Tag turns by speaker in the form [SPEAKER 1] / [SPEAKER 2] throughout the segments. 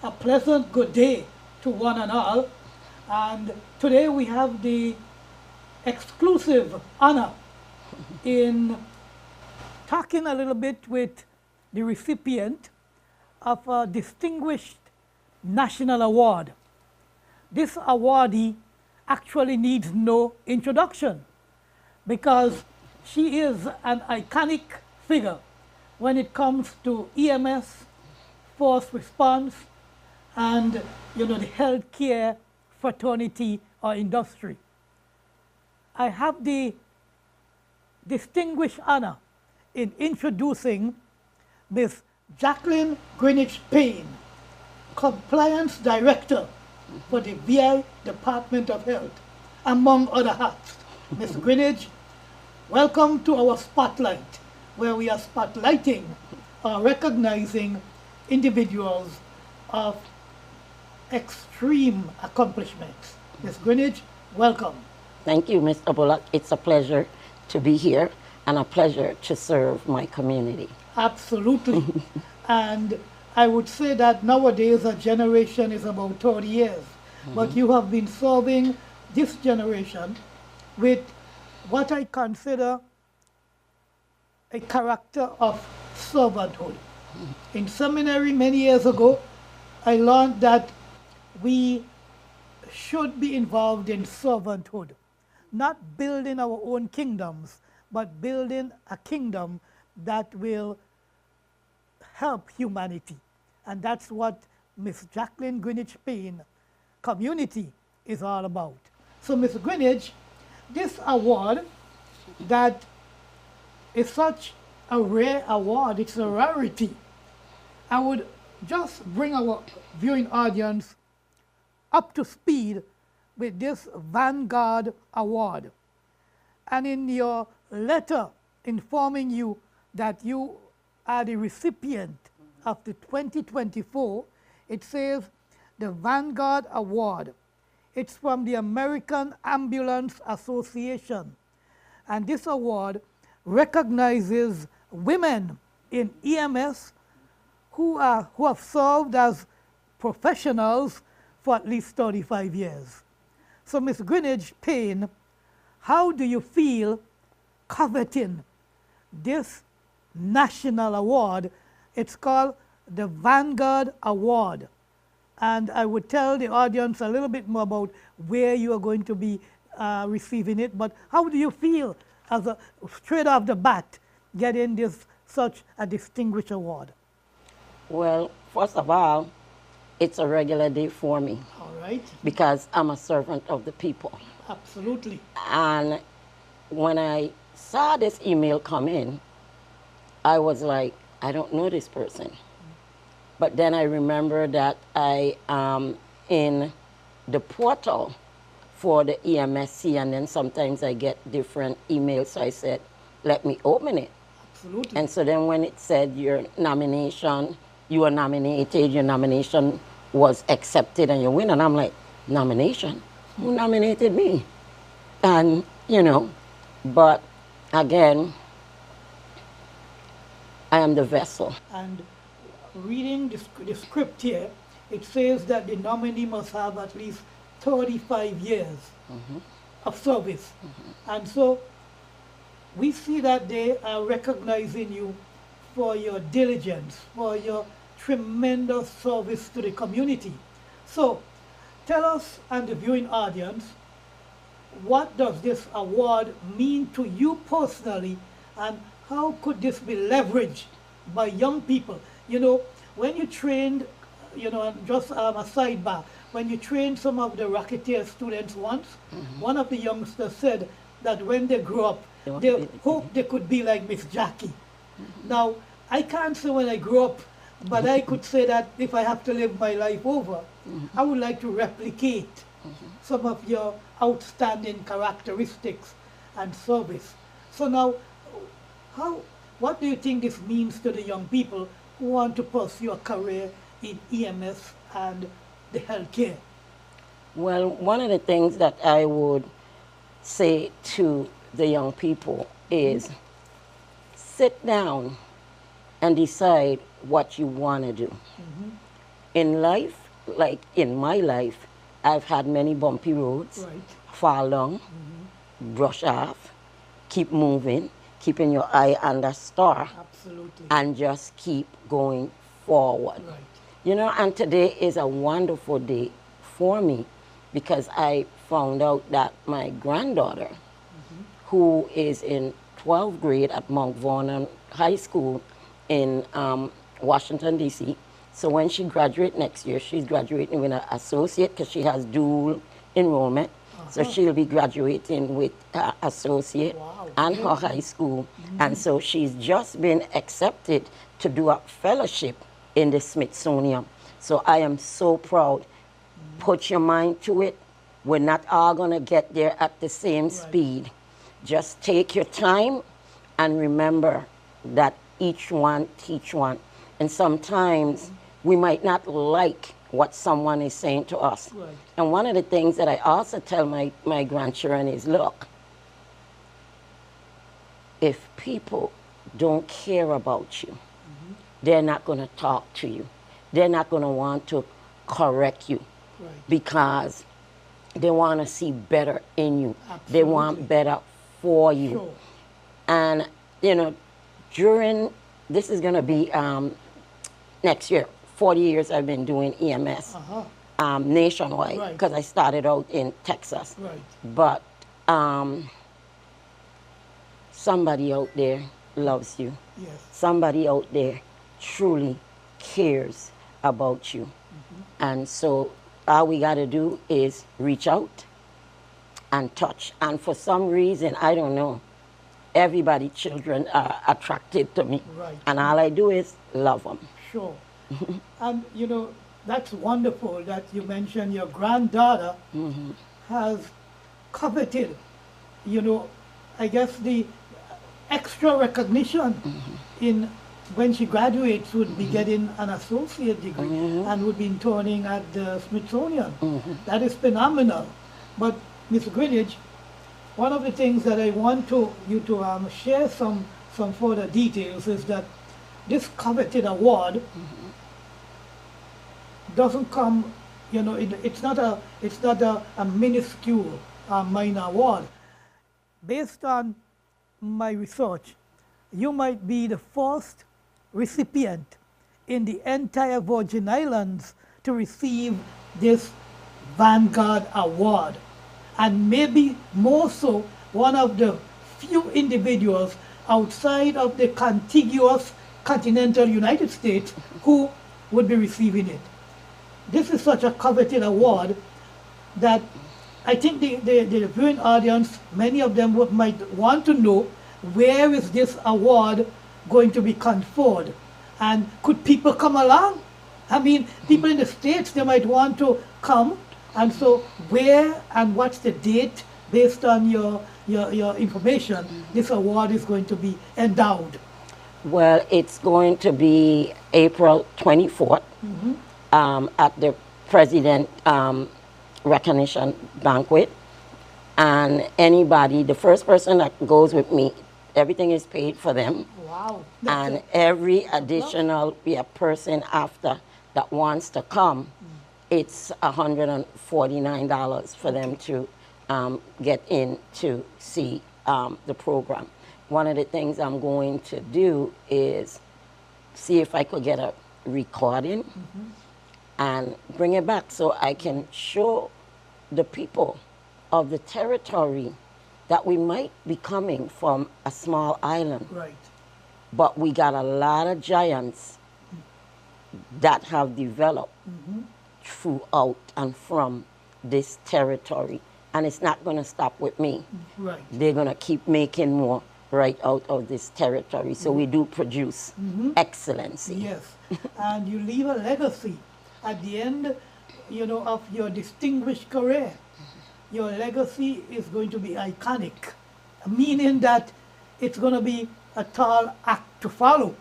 [SPEAKER 1] A pleasant good day to one and all. And today we have the exclusive honor in talking a little bit with the recipient of a distinguished national award. This awardee actually needs no introduction because she is an iconic figure when it comes to EMS, force response, and the healthcare fraternity or industry. I have the distinguished honor in introducing Ms. Jacqueline Greenidge Payne, Compliance Director for the VI Department of Health, among other hats. Ms. Greenidge, welcome to our spotlight, where we are spotlighting or recognizing individuals of extreme accomplishments. Ms. Greenidge, welcome.
[SPEAKER 2] Thank you, Mr. Bullock. It's a pleasure to be here and a pleasure to serve my community.
[SPEAKER 1] Absolutely. And I would say that nowadays a generation is about 30 years, but you have been serving this generation with what I consider a character of servanthood. In seminary many years ago, I learned that we should be involved in servanthood, not building our own kingdoms, but building a kingdom that will help humanity. And that's what Ms. Jacqueline Greenidge Payne community is all about. So Ms. Greenidge, this award that is such a rare award, it's a rarity. I would just bring our viewing audience up to speed with this Vanguard Award. And in your letter informing you that you are the recipient of the 2024, it says the Vanguard Award. It's from the American Ambulance Association. And this award recognizes women in EMS who have served as professionals for at least 35 years. So Ms. Greenidge Payne, how do you feel coveting this national award? It's called the Vanguard Award. And I would tell the audience a little bit more about where you are going to be receiving it. But how do you feel as a straight off the bat getting this such a distinguished award?
[SPEAKER 2] Well, first of all, it's a regular day for me.
[SPEAKER 1] All right.
[SPEAKER 2] Because I'm a servant of the people.
[SPEAKER 1] Absolutely.
[SPEAKER 2] And when I saw this email come in, I was like, I don't know this person. But then I remember that I am in the portal for the EMSC, and then sometimes I get different emails. So I said, let me open it.
[SPEAKER 1] Absolutely.
[SPEAKER 2] And so then when it said your nomination, you were nominated, your nomination was accepted and you win, and I'm like, nomination? Who nominated me? And, but again, I am the vessel.
[SPEAKER 1] And reading the script here, it says that the nominee must have at least 35 years of service. And so we see that they are recognizing you for your diligence, for your tremendous service to the community. So tell us and the viewing audience, what does this award mean to you personally, and how could this be leveraged by young people? When you trained, and just a sidebar, when you trained some of the Racketeer students once, one of the youngsters said that when they grow up, they hope they could be like Miss Jackie. Now, I can't say when I grow up, but I could say that if I have to live my life over, I would like to replicate some of your outstanding characteristics and service. So now, what do you think this means to the young people who want to pursue a career in EMS and the healthcare?
[SPEAKER 2] Well, one of the things that I would say to the young people is sit down and decide what you want to do. in life, like in my life, I've had many bumpy roads,
[SPEAKER 1] Right.
[SPEAKER 2] fall down, brush off, keep moving, keeping your eye on the star,
[SPEAKER 1] Absolutely.
[SPEAKER 2] and just keep going forward.
[SPEAKER 1] Right.
[SPEAKER 2] You know, and today is a wonderful day for me because I found out that my granddaughter, who is in 12th grade at Mount Vernon High School in Washington, D.C., so when she graduates next year, she's graduating with an associate because she has dual enrollment. So she'll be graduating with associate
[SPEAKER 1] Wow.
[SPEAKER 2] and her high school. And so she's just been accepted to do a fellowship in the Smithsonian. So I am so proud. Put your mind to it. We're not all going to get there at the same speed. Just take your time and remember that each one teach one. And sometimes we might not like what someone is saying to us.
[SPEAKER 1] Right.
[SPEAKER 2] And one of the things that I also tell my grandchildren is, look, if people don't care about you, they're not going to talk to you. They're not going to want to correct you because they want to see better in you.
[SPEAKER 1] Absolutely.
[SPEAKER 2] They want better for you.
[SPEAKER 1] Sure.
[SPEAKER 2] And, you know, this is going to be next year, 40 years I've been doing EMS nationwide because I started out in Texas.
[SPEAKER 1] Right.
[SPEAKER 2] But somebody out there loves you.
[SPEAKER 1] Yes.
[SPEAKER 2] Somebody out there truly cares about you. And so all we got to do is reach out and touch. And for some reason, I don't know, children are attracted to me.
[SPEAKER 1] Right.
[SPEAKER 2] And all I do is love them.
[SPEAKER 1] Sure. And, you know, that's wonderful that you mentioned your granddaughter has coveted, you know, I guess the extra recognition in when she graduates would be getting an associate degree and would be interning at the Smithsonian. That is phenomenal. But Ms. Greenidge, one of the things that I want you to share some further details is that this coveted award doesn't come, you know, it's not a minuscule minor award. Based on my research, you might be the first recipient in the entire Virgin Islands to receive this Vanguard Award, and maybe more so one of the few individuals outside of the contiguous continental United States who would be receiving it. This is such a coveted award that I think the viewing audience, many of them might want to know, where is this award going to be conferred? And could people come along? I mean, people in the States, they might want to come. And so where and what's the date based on your information this award is going to be endowed?
[SPEAKER 2] Well, it's going to be April 24th at the President Recognition Banquet. And anybody, the first person that goes with me, everything is paid for them.
[SPEAKER 1] Wow.
[SPEAKER 2] And every additional person after that wants to come, it's $149 for them to get in to see the program. One of the things I'm going to do is see if I could get a recording and bring it back so I can show the people of the territory that we might be coming from a small island.
[SPEAKER 1] Right.
[SPEAKER 2] But we got a lot of giants that have developed throughout and from this territory. And it's not going to stop with me.
[SPEAKER 1] Right.
[SPEAKER 2] They're going to keep making more right out of this territory. So we do produce excellency.
[SPEAKER 1] Yes. And you leave a legacy at the end, you know, of your distinguished career. Your legacy is going to be iconic, meaning that it's going to be a tall act to follow.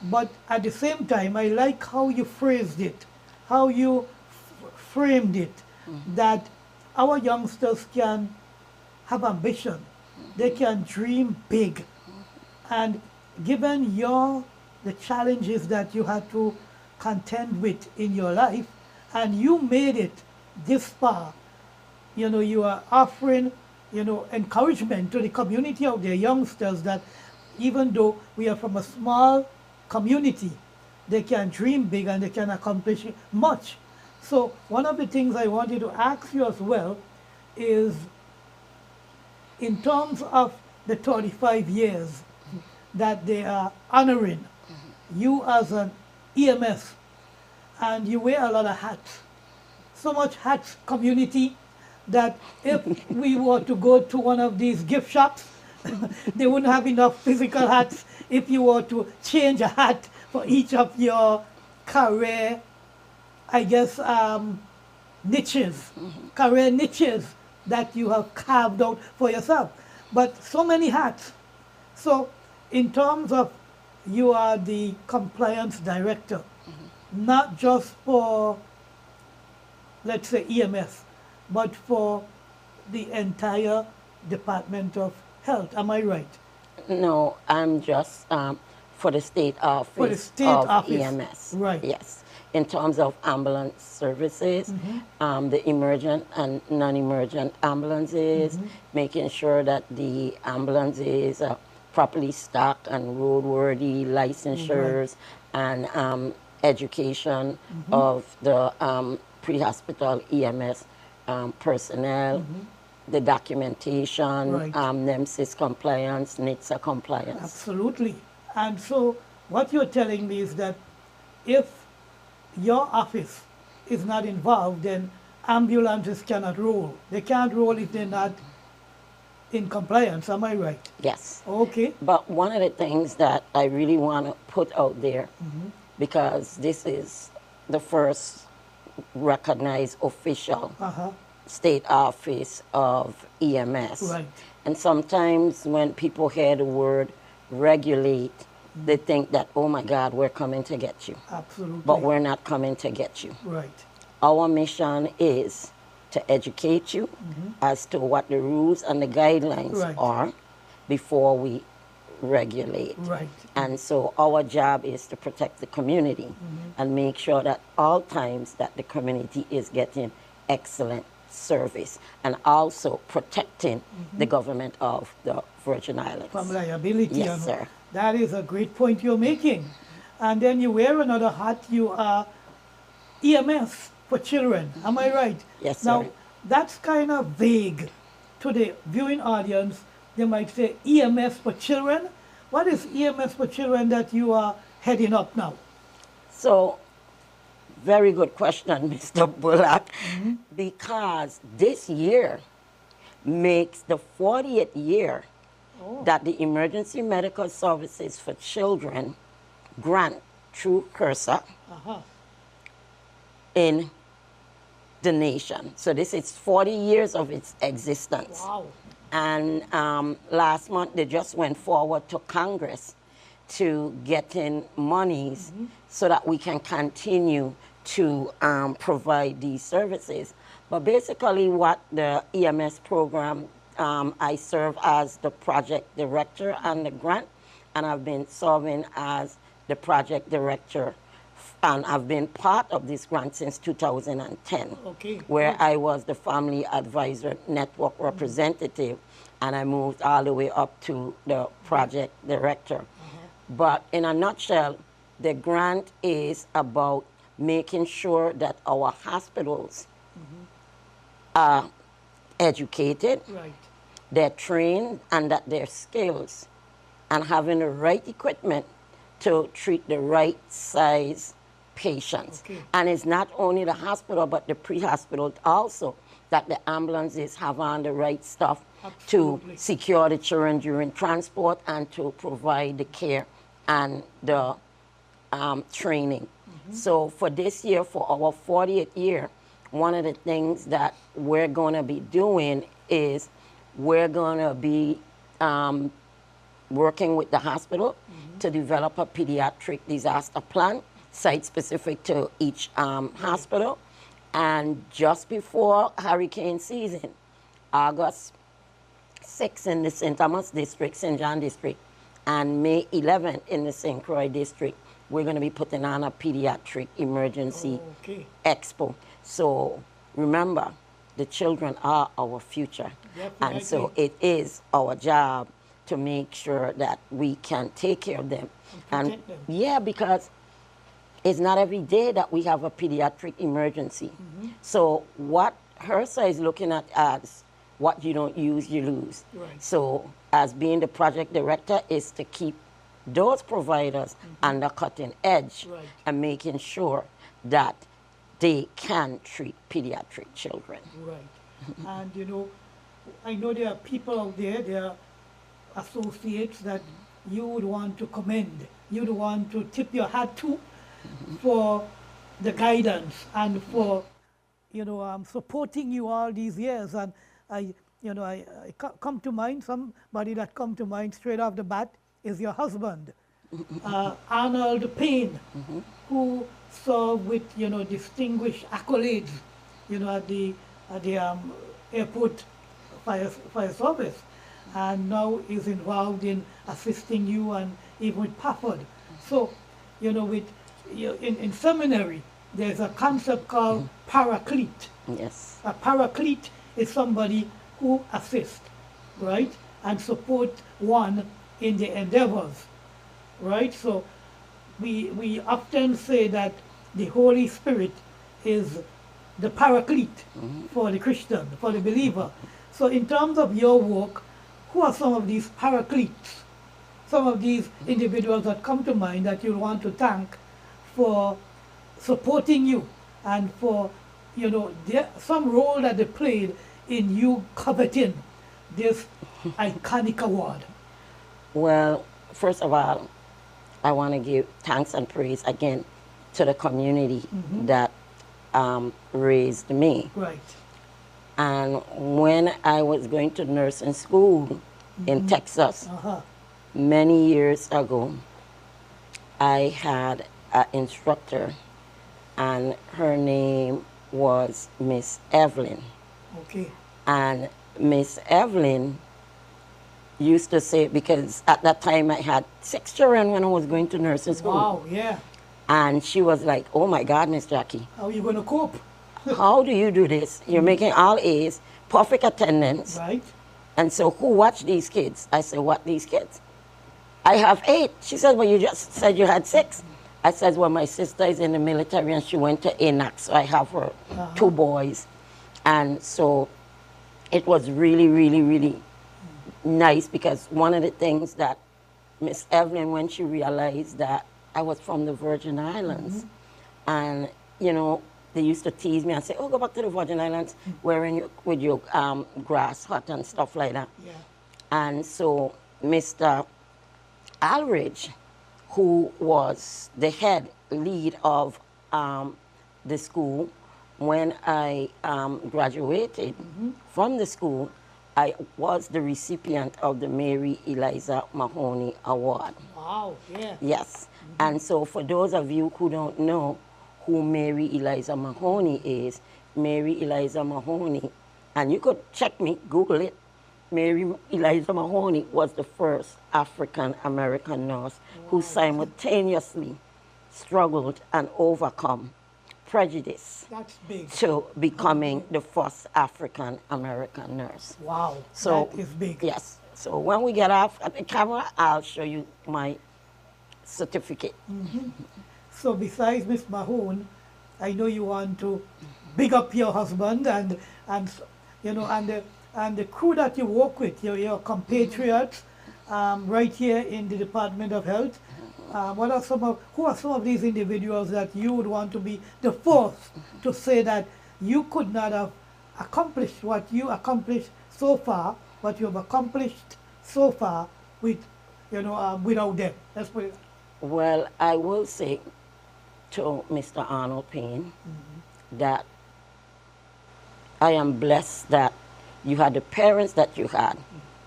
[SPEAKER 1] But at the same time, I like how you phrased it, how you framed it, that our youngsters can have ambition, they can dream big. And given the challenges that you had to contend with in your life, and you made it this far. You know, you are offering, you know, encouragement to the community of their youngsters that even though we are from a small community, they can dream big and they can accomplish much. So one of the things I wanted to ask you as well is, in terms of the 35 years that they are honoring you as an EMS, and you wear a lot of hats, so much hats community, that if we were to go to one of these gift shops, they wouldn't have enough physical hats if you were to change a hat for each of your career, I guess, niches, career niches that you have carved out for yourself. But so many hats. So in terms of, you are the compliance director, not just for, let's say, EMS, but for the entire Department of Health. Am I right?
[SPEAKER 2] No, I'm just for the state office
[SPEAKER 1] For the state
[SPEAKER 2] of
[SPEAKER 1] office.
[SPEAKER 2] EMS.
[SPEAKER 1] Right.
[SPEAKER 2] Yes. In terms of ambulance services, the emergent and non-emergent ambulances, making sure that the ambulances are properly stocked and roadworthy, licensures, and education of the pre-hospital EMS personnel, the documentation, NEMSIS compliance, NHTSA compliance.
[SPEAKER 1] Absolutely. And so what you're telling me is that if your office is not involved, then ambulances cannot roll. They can't roll if they're not in compliance. Am I right?
[SPEAKER 2] Yes.
[SPEAKER 1] Okay.
[SPEAKER 2] But one of the things that I really want to put out there, because this is the first recognized official state office of EMS.
[SPEAKER 1] Right.
[SPEAKER 2] And sometimes when people hear the word regulate, they think that, oh my God, we're coming to get you.
[SPEAKER 1] Absolutely.
[SPEAKER 2] But we're not coming to get you.
[SPEAKER 1] Right.
[SPEAKER 2] Our mission is to educate you as to what the rules and the guidelines are before we regulate.
[SPEAKER 1] Right.
[SPEAKER 2] And so our job is to protect the community and make sure that all times that the community is getting excellent service, and also protecting the government of the Virgin Islands.
[SPEAKER 1] From liability.
[SPEAKER 2] Yes, sir.
[SPEAKER 1] That is a great point you're making. And then you wear another hat, you are EMS for children. Am I right?
[SPEAKER 2] Yes, sir.
[SPEAKER 1] Now, that's kind of vague to the viewing audience. They might say EMS for children. What is EMS for children that you are heading up now?
[SPEAKER 2] So, very good question, Mr. Bullock, because this year makes the 40th year that the Emergency Medical Services for Children grant through CURSA in the nation. So this is 40 years of its existence.
[SPEAKER 1] Wow.
[SPEAKER 2] And last month they just went forward to Congress to get in monies so that we can continue to provide these services. But basically what the EMS program, I serve as the project director and the grant, and I've been serving as the project director, and I've been part of this grant since 2010, where I was the Family Advisor Network representative, and I moved all the way up to the project director. But in a nutshell, the grant is about making sure that our hospitals are educated, they're trained, and that they're skills, and having the right equipment to treat the right size patients. And it's not only the hospital, but the pre-hospital also, that the ambulances have on the right stuff to secure the children during transport and to provide the care and the training. So for this year, for our 40th year, one of the things that we're going to be doing is we're going to be working with the hospital to develop a pediatric disaster plan, site-specific to each hospital. And just before hurricane season, August 6th in the St. Thomas district, St. John district, and May 11th in the St. Croix district, we're going to be putting on a pediatric emergency
[SPEAKER 1] Okay.
[SPEAKER 2] expo. So remember, the children are our future.
[SPEAKER 1] Definitely.
[SPEAKER 2] And so it is our job to make sure that we can take care of them.
[SPEAKER 1] And protect them.
[SPEAKER 2] Yeah, because it's not every day that we have a pediatric emergency. So what HRSA is looking at as what you don't use, you lose.
[SPEAKER 1] Right.
[SPEAKER 2] So as being the project director is to keep those providers on the cutting edge
[SPEAKER 1] Right.
[SPEAKER 2] and making sure that they can treat pediatric children.
[SPEAKER 1] Right. And you know, I know there are people out there, there are associates that you would want to commend, you'd want to tip your hat to for the guidance and for, you know, supporting you all these years. And I come to mind, somebody that come to mind straight off the bat is your husband, Arnold Payne, who served with, you know, distinguished accolades, you know, at the airport fire service, and now is involved in assisting you and even with Pafford. So, you know, in seminary, there's a concept called paraclete.
[SPEAKER 2] Yes.
[SPEAKER 1] A paraclete is somebody who assists, right, and support one in the endeavors, right? So we often say that the Holy Spirit is the paraclete for the Christian, for the believer. So in terms of your work, who are some of these paracletes, some of these individuals that come to mind that you want to thank for supporting you and for, you know, some role that they played in you coveting this iconic award?
[SPEAKER 2] Well, first of all, I want to give thanks and praise again to the community that raised me.
[SPEAKER 1] Right.
[SPEAKER 2] And when I was going to nursing school in Texas many years ago, I had an instructor, and her name was Miss Evelyn.
[SPEAKER 1] Okay.
[SPEAKER 2] And Miss Evelyn used to say, because at that time I had 6 children when I was going to nursing school.
[SPEAKER 1] Wow, yeah.
[SPEAKER 2] And she was like, oh my God, Miss Jackie,
[SPEAKER 1] How are you going to cope?
[SPEAKER 2] how do you do this? You're making all A's, perfect attendance.
[SPEAKER 1] Right.
[SPEAKER 2] And so who watch these kids? I said, what, these kids? I have 8. She said, well, you just said you had 6. I said, well, my sister is in the military and she went to ANAC, so I have her 2 boys. And so it was really, really, really nice, because one of the things that Miss Evelyn, when she realized that I was from the Virgin Islands, and, you know, they used to tease me and say, oh, go back to the Virgin Islands with your grass hut and stuff like that.
[SPEAKER 1] Yeah.
[SPEAKER 2] And so Mr. Alridge, who was the head lead of the school, when I graduated from the school, I was the recipient of the Mary Eliza Mahoney Award.
[SPEAKER 1] Wow, yeah.
[SPEAKER 2] Yes. And so for those of you who don't know who Mary Eliza Mahoney is, Mary Eliza Mahoney, and you could check me, Google it, Mary Eliza Mahoney was the first African-American nurse who simultaneously struggled and overcome prejudice
[SPEAKER 1] That's big.
[SPEAKER 2] to becoming the first African-American nurse.
[SPEAKER 1] Wow,
[SPEAKER 2] So,
[SPEAKER 1] that is big.
[SPEAKER 2] yes. So when we get off at the camera, I'll show you my certificate.
[SPEAKER 1] So besides Miss Mahone, I know you want to big up your husband and you know, and the crew that you work with, your compatriots, right here in the Department of Health. Who are some of these individuals that you would want to be the first to say that you could not have accomplished what you accomplished so far, what you have accomplished so far with, you know, without them? Let's put it.
[SPEAKER 2] Well, I will say to Mr. Arnold Payne that I am blessed that you had the parents that you had,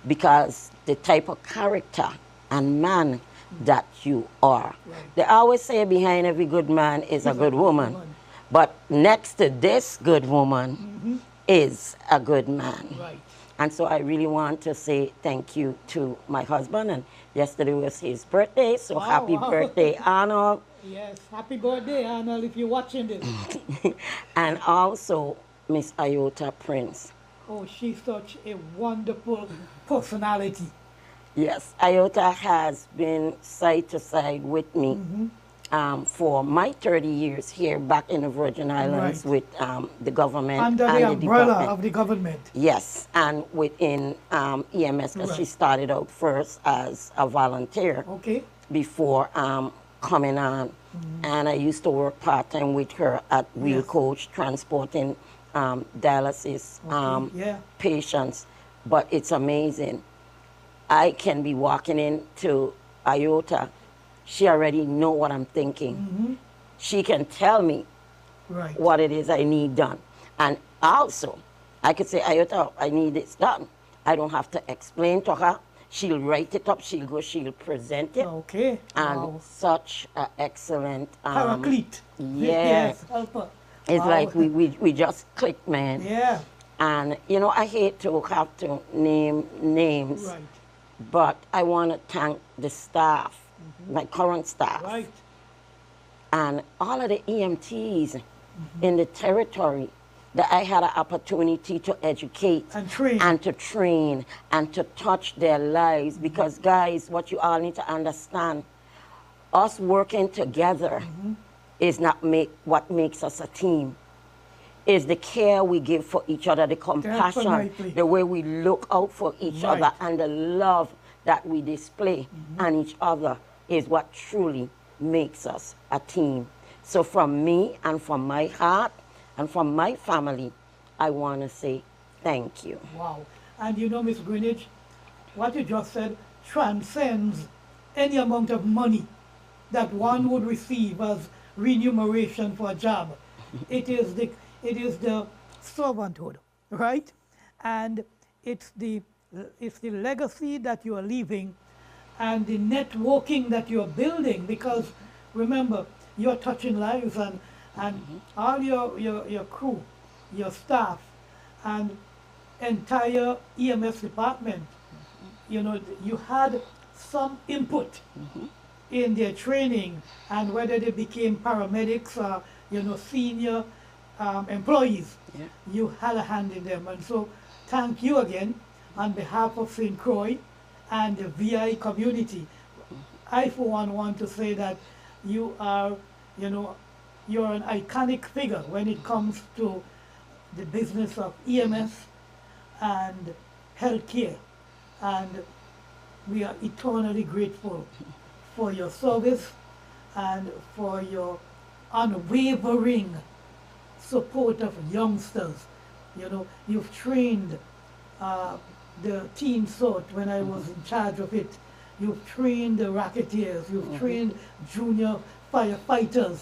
[SPEAKER 2] because the type of character and man that you are.
[SPEAKER 1] Right.
[SPEAKER 2] They always say behind every good man is a good woman, but next to this good woman is a good man.
[SPEAKER 1] Right.
[SPEAKER 2] And so I really want to say thank you to my husband, and yesterday was his birthday, so happy birthday, Arnold.
[SPEAKER 1] Yes, happy birthday, Arnold, if you're watching this.
[SPEAKER 2] And also Miss Iota Prince.
[SPEAKER 1] Oh, she's such a wonderful personality.
[SPEAKER 2] Yes, Iota has been side to side with me for my 30 years here back in the Virgin Islands
[SPEAKER 1] Right.
[SPEAKER 2] with the government
[SPEAKER 1] Under
[SPEAKER 2] and
[SPEAKER 1] the
[SPEAKER 2] the
[SPEAKER 1] umbrella
[SPEAKER 2] department.
[SPEAKER 1] of the government.
[SPEAKER 2] Yes, and within EMS, because she
[SPEAKER 1] Right.
[SPEAKER 2] started out first as a volunteer
[SPEAKER 1] Okay.
[SPEAKER 2] before coming on. And I used to work part-time with her at Wheel
[SPEAKER 1] Yes.
[SPEAKER 2] Coach, transporting dialysis
[SPEAKER 1] Yeah.
[SPEAKER 2] patients. But it's amazing. I can be walking into Iota. She already know what I'm thinking. She can tell me
[SPEAKER 1] Right.
[SPEAKER 2] what it is I need done. And also, I could say, Iota, I need this done. I don't have to explain to her. She'll write it up, she'll go, she'll present it.
[SPEAKER 1] Okay.
[SPEAKER 2] And
[SPEAKER 1] Wow.
[SPEAKER 2] such an excellent...
[SPEAKER 1] Paraclete.
[SPEAKER 2] yes.
[SPEAKER 1] Helper.
[SPEAKER 2] It's
[SPEAKER 1] Wow.
[SPEAKER 2] like we just clicked, man.
[SPEAKER 1] Yeah.
[SPEAKER 2] And, you know, I hate to have to name names,
[SPEAKER 1] Right.
[SPEAKER 2] but I want to thank the staff, my current staff,
[SPEAKER 1] Right.
[SPEAKER 2] and all of the EMTs in the territory that I had an opportunity to educate
[SPEAKER 1] And train.
[SPEAKER 2] and to train and to touch their lives. Because, guys, what you all need to understand, us working together is not what makes us a team. Is the care we give for each other, the compassion,
[SPEAKER 1] Definitely.
[SPEAKER 2] the way we look out for each
[SPEAKER 1] Right.
[SPEAKER 2] other, and the love that we display on each other is what truly makes us a team. So from me and from my heart and from my family, I want to say thank you.
[SPEAKER 1] Wow. And you know, Miss Greenidge, what you just said transcends any amount of money that one would receive as remuneration for a job. It is the servanthood, right? And it's the legacy that you are leaving and the networking that you're building, because remember, you're touching lives, and all your crew, your staff, and entire EMS department, you know, you had some input in their training, and whether they became paramedics or, you know, senior employees,
[SPEAKER 2] Yeah.
[SPEAKER 1] you had a hand in them. And so thank you again on behalf of St. Croix and the VI community. I, for one, want to say that you are, you know, you're an iconic figure when it comes to the business of EMS and healthcare. And we are eternally grateful for your service and for your unwavering support of youngsters. You know, you've trained the Team SOT when I was in charge of it. You've trained the racketeers, you've trained junior firefighters,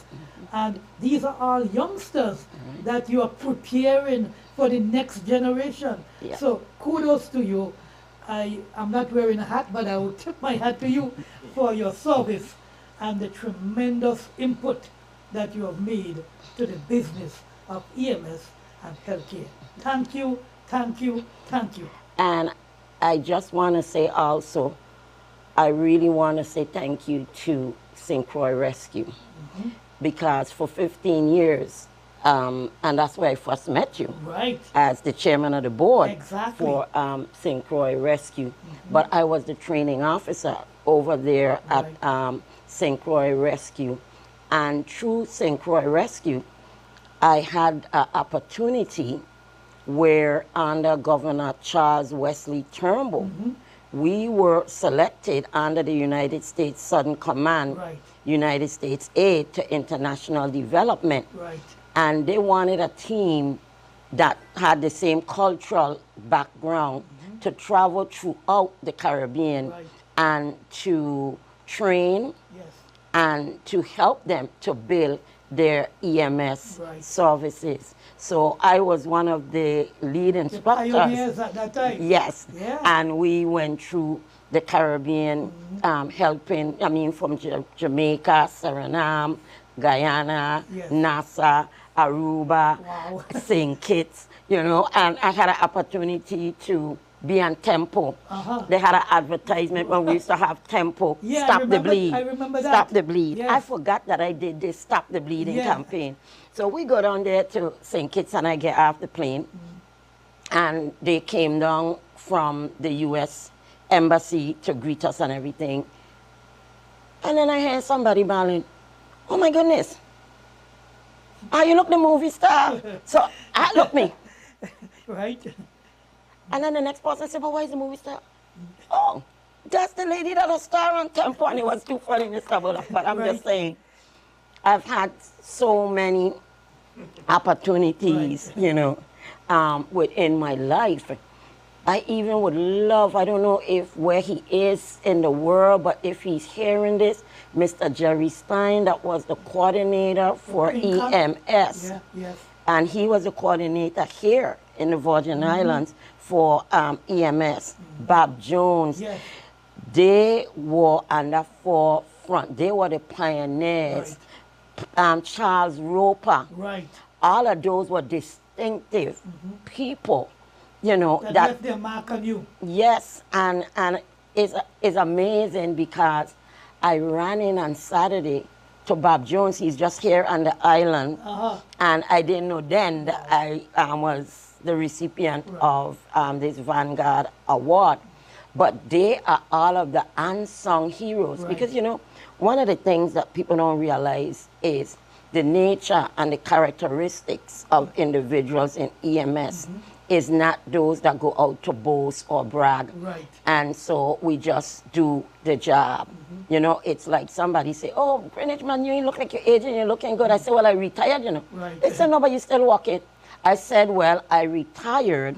[SPEAKER 1] and these are all youngsters that you are preparing for the next generation.
[SPEAKER 2] Yeah.
[SPEAKER 1] So kudos to you. I'm not wearing a hat, but I will tip my hat to you for your service and the tremendous input that you have made to the business of EMS and healthcare. Thank you, thank you, thank you.
[SPEAKER 2] And I just want to say also, I really want to say thank you to St. Croix Rescue, because for 15 years, and that's where I first met you,
[SPEAKER 1] Right.
[SPEAKER 2] as the chairman of the board
[SPEAKER 1] Exactly.
[SPEAKER 2] for St. Croix Rescue. But I was the training officer over there at St. Croix Rescue. And through St. Croix Rescue, I had an opportunity where under Governor Charles Wesley Turnbull, we were selected under the United States Southern Command,
[SPEAKER 1] Right.
[SPEAKER 2] United States Aid to International Development.
[SPEAKER 1] Right.
[SPEAKER 2] And they wanted a team that had the same cultural background to travel throughout the Caribbean
[SPEAKER 1] Right.
[SPEAKER 2] and to train
[SPEAKER 1] Yes.
[SPEAKER 2] and to help them to build their EMS
[SPEAKER 1] Right.
[SPEAKER 2] services. So I was one of the lead
[SPEAKER 1] The
[SPEAKER 2] instructors.
[SPEAKER 1] pioneers at that time.
[SPEAKER 2] Yes.
[SPEAKER 1] Yeah.
[SPEAKER 2] And we went through the Caribbean, helping, I mean, from Jamaica, Suriname, Guyana,
[SPEAKER 1] Yes.
[SPEAKER 2] Nassau, Aruba,
[SPEAKER 1] Wow.
[SPEAKER 2] St. Kitts, you know, and I had an opportunity to be on tempo. They had an advertisement when we used to have tempo.
[SPEAKER 1] Yeah,
[SPEAKER 2] Stop the bleed.
[SPEAKER 1] I remember that.
[SPEAKER 2] Stop the bleed.
[SPEAKER 1] Yes.
[SPEAKER 2] I forgot that I did this Stop the Bleeding campaign. So we go down there to St. Kitts and I get off the plane. And they came down from the U.S. Embassy to greet us and everything. And then I hear somebody bawling, "Oh my goodness, you look the movie star." So I look me.
[SPEAKER 1] Right.
[SPEAKER 2] And then the next person said, "But why is the movie star?" "Oh, that's the lady that was star on Tempo." And it was too funny, Mr. Bullock. But I'm just saying, I've had so many opportunities, you know, within my life. I even would love, I don't know if where he is in the world, but if he's hearing this, Mr. Jerry Stein, that was the coordinator for EMS.
[SPEAKER 1] Yes.
[SPEAKER 2] And he was a coordinator here in the Virgin Islands for EMS. Bob Jones.
[SPEAKER 1] Yes.
[SPEAKER 2] They were on the forefront. They were the pioneers. Charles Roper.
[SPEAKER 1] Right.
[SPEAKER 2] All of those were distinctive people, you know.
[SPEAKER 1] That left their mark on you.
[SPEAKER 2] Yes, and it's amazing because I ran in on Saturday to Bob Jones. He's just here on the island. And I didn't know then that I was the recipient of this Vanguard Award. But they are all of the unsung heroes. Because, you know, one of the things that people don't realize is the nature and the characteristics of individuals in EMS is not those that go out to boast or brag.
[SPEAKER 1] Right.
[SPEAKER 2] And so we just do the job. You know, it's like somebody say, "Oh, Greenidge, man, you look like you're aging, you're looking good." I said, "Well, I retired, you know." They said, "No, but you still walking." I said, "Well, I retired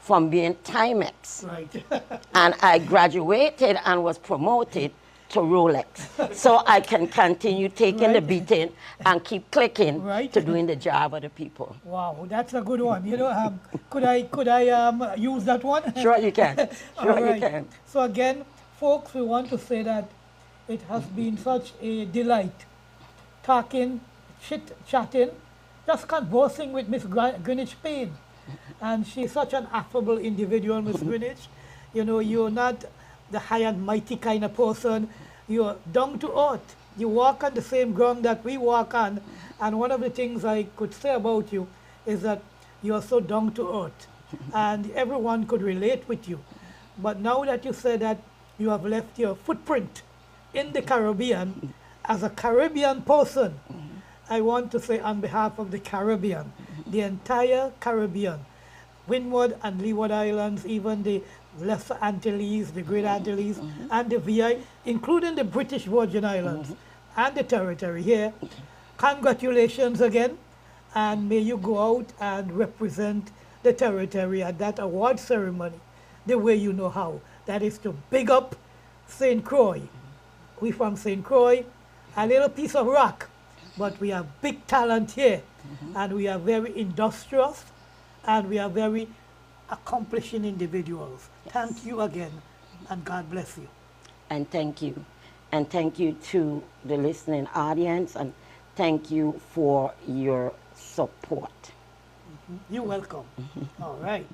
[SPEAKER 2] from being Timex."
[SPEAKER 1] Right.
[SPEAKER 2] And I graduated and was promoted to Rolex. So I can continue taking the beating and keep clicking to doing the job of the people.
[SPEAKER 1] Wow, that's a good one. You know, could I use that one?
[SPEAKER 2] Sure you can. Sure you can.
[SPEAKER 1] So again, folks, we want to say that it has been such a delight talking, chit-chatting, just conversing with Miss Greenidge Payne. And she's such an affable individual, Miss Greenidge. You know, you're not the high and mighty kind of person. You're down to earth. You walk on the same ground that we walk on. And one of the things I could say about you is that you're so down to earth. And everyone could relate with you. But now that you said that you have left your footprint in the Caribbean, as a Caribbean person, I want to say on behalf of the Caribbean, the entire Caribbean, Windward and Leeward Islands, even the Lesser Antilles, the Great Antilles, and the VI, including the British Virgin Islands and the territory here. Congratulations again, and may you go out and represent the territory at that award ceremony the way you know how. That is to big up St. Croix. We from St. Croix, a little piece of rock, but we have big talent here, and we are very industrious, and we are very accomplishing individuals. Thank you again, and God bless you.
[SPEAKER 2] And thank you. And thank you to the listening audience, and thank you for your support.
[SPEAKER 1] You're welcome. All right.